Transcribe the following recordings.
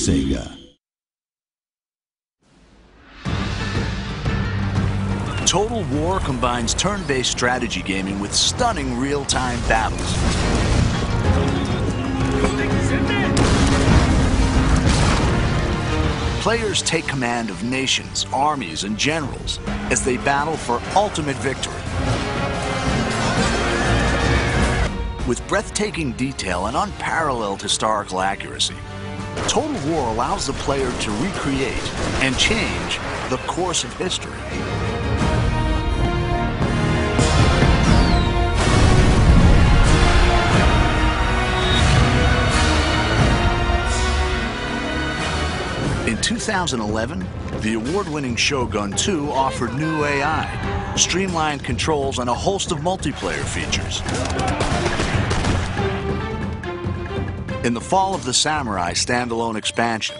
Sega. Total War combines turn-based strategy gaming with stunning real-time battles. Players take command of nations, armies, and generals as they battle for ultimate victory. With breathtaking detail and unparalleled historical accuracy, Total War allows the player to recreate and change the course of history. In 2011, the award-winning Shogun 2 offered new AI, streamlined controls, and a host of multiplayer features. In the Fall of the Samurai standalone expansion,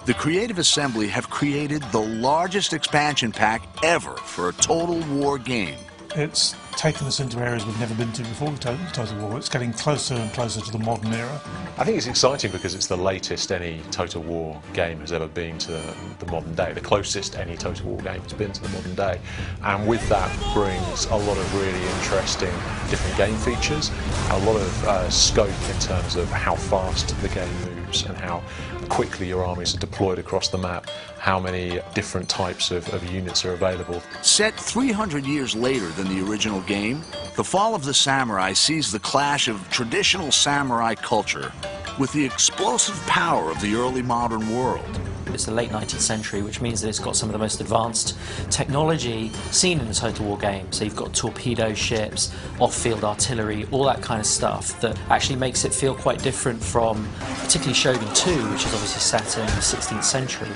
the Creative Assembly have created the largest expansion pack ever for a Total War game. It's taken us into areas we've never been to before with Total War. It's getting closer and closer to the modern era. I think it's exciting because it's the latest any Total War game has ever been to the modern day, the closest any Total War game has been to the modern day. And with that brings a lot of really interesting different game features, a lot of scope in terms of how fast the game moves and how quickly your armies are deployed across the map, how many different types of units are available. Set 300 years later than the original game, The Fall of the Samurai sees the clash of traditional samurai culture with the explosive power of the early modern world. It's the late 19th century, which means that it's got some of the most advanced technology seen in a Total War game. So you've got torpedo ships, off-field artillery, all that kind of stuff that actually makes it feel quite different from particularly Shogun 2, which is obviously set in the 16th century.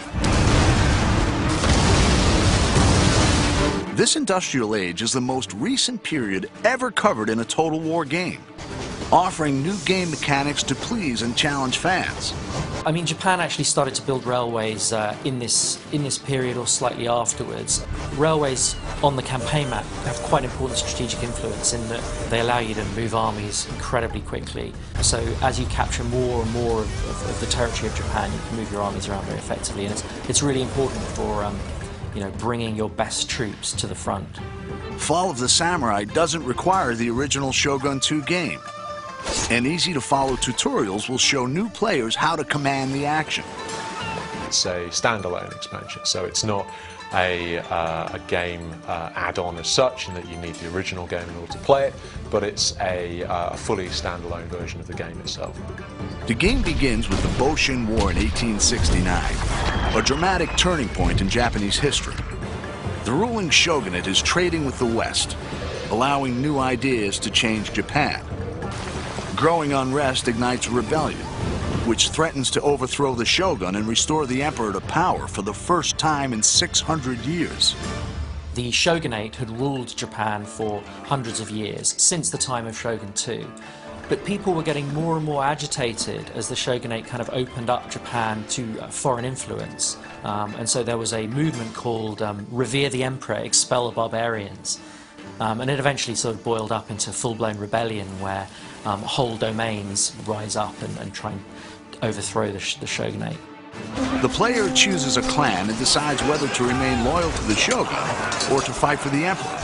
This industrial age is the most recent period ever covered in a Total War game, offering new game mechanics to please and challenge fans. I mean, Japan actually started to build railways in this period or slightly afterwards. Railways on the campaign map have quite an important strategic influence in that they allow you to move armies incredibly quickly. So as you capture more and more of the territory of Japan, you can move your armies around very effectively, and it's really important for bringing your best troops to the front. Fall of the Samurai doesn't require the original Shogun 2 game, and easy-to-follow tutorials will show new players how to command the action. It's a standalone expansion, so it's not a game add-on as such, in that you need the original game in order to play it, but it's a fully standalone version of the game itself. The game begins with the Boshin War in 1869, a dramatic turning point in Japanese history. The ruling shogunate is trading with the West, allowing new ideas to change Japan. Growing unrest ignites rebellion, which threatens to overthrow the shogun and restore the emperor to power for the first time in 600 years. The shogunate had ruled Japan for hundreds of years, since the time of Shogun 2. But people were getting more and more agitated as the shogunate kind of opened up Japan to foreign influence. And so there was a movement called Revere the Emperor, Expel the Barbarians. And it eventually sort of boiled up into full-blown rebellion where whole domains rise up and try and overthrow the shogunate. The player chooses a clan and decides whether to remain loyal to the shogun or to fight for the emperor.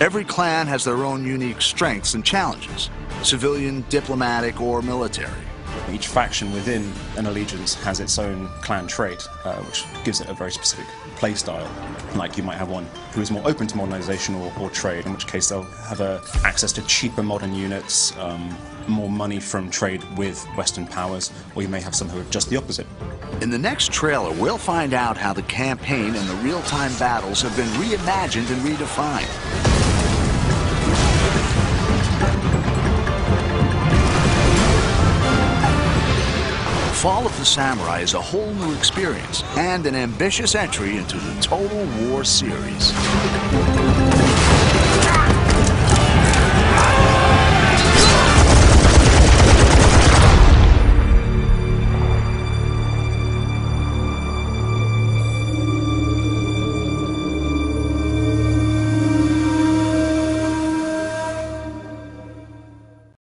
Every clan has their own unique strengths and challenges, civilian, diplomatic, or military. Each faction within an allegiance has its own clan trait, which gives it a very specific play style. Like you might have one who is more open to modernization or trade, in which case they'll have access to cheaper modern units, more money from trade with Western powers, or you may have some who are just the opposite. In the next trailer, we'll find out how the campaign and the real-time battles have been reimagined and redefined. Fall of the Samurai is a whole new experience and an ambitious entry into the Total War series.